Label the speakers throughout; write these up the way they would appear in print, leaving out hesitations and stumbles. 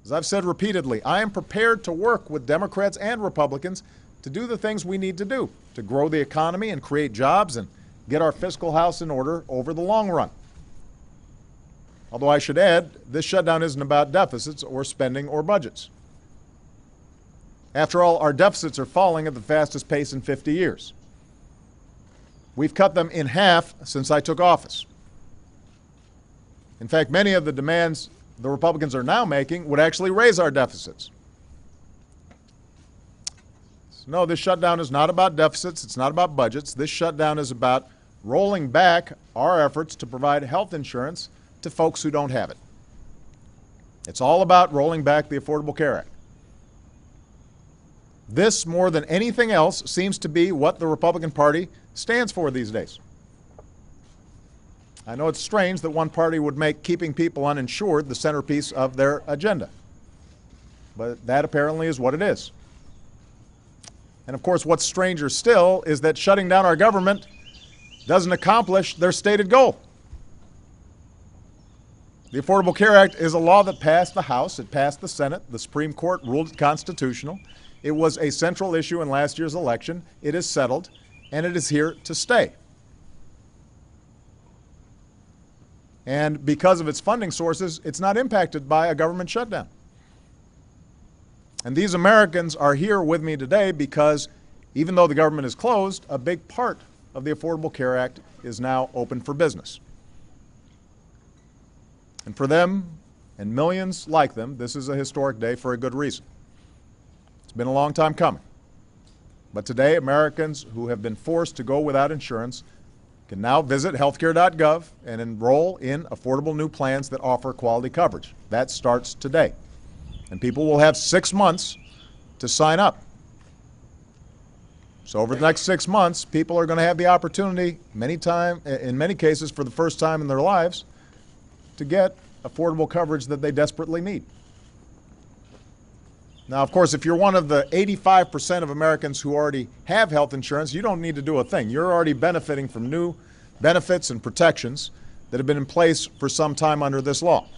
Speaker 1: As I've said repeatedly, I am prepared to work with Democrats and Republicans to do the things we need to do to grow the economy and create jobs and get our fiscal house in order over the long run. Although I should add, this shutdown isn't about deficits or spending or budgets. After all, our deficits are falling at the fastest pace in 50 years. We've cut them in half since I took office. In fact, many of the demands the Republicans are now making would actually raise our deficits. So no, this shutdown is not about deficits. It's not about budgets. This shutdown is about rolling back our efforts to provide health insurance to folks who don't have it. It's all about rolling back the Affordable Care Act. This, more than anything else, seems to be what the Republican Party stands for these days. I know it's strange that one party would make keeping people uninsured the centerpiece of their agenda, but that apparently is what it is. And of course, what's stranger still is that shutting down our government doesn't accomplish their stated goal. The Affordable Care Act is a law that passed the House, it passed the Senate, the Supreme Court ruled it constitutional. It was a central issue in last year's election. It is settled, and it is here to stay. And because of its funding sources, it's not impacted by a government shutdown. And these Americans are here with me today because even though the government is closed, a big part of the Affordable Care Act is now open for business. And for them, and millions like them, this is a historic day for a good reason. It's been a long time coming. But today, Americans who have been forced to go without insurance can now visit healthcare.gov and enroll in affordable new plans that offer quality coverage. That starts today. And people will have 6 months to sign up. So over the next 6 months, people are going to have the opportunity, in many cases for the first time in their lives, to get affordable coverage that they desperately need. Now, of course, if you're one of the 85% of Americans who already have health insurance, you don't need to do a thing. You're already benefiting from new benefits and protections that have been in place for some time under this law.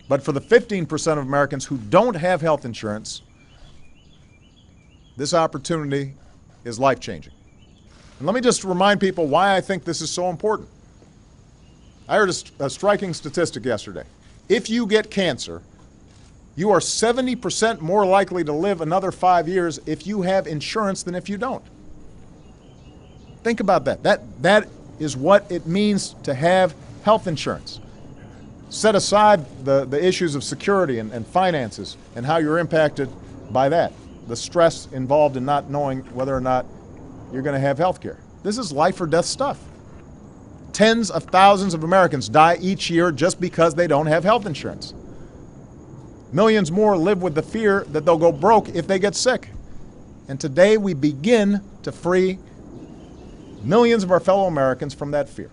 Speaker 1: But for the 15% of Americans who don't have health insurance, this opportunity is life-changing. And let me just remind people why I think this is so important. I heard a striking statistic yesterday. If you get cancer, you are 70% more likely to live another 5 years if you have insurance than if you don't. Think about that. That is what it means to have health insurance. Set aside the issues of security and finances and how you're impacted by that, the stress involved in not knowing whether or not you're going to have health care. This is life or death stuff. Tens of thousands of Americans die each year just because they don't have health insurance. Millions more live with the fear that they'll go broke if they get sick. And today we begin to free millions of our fellow Americans from that fear.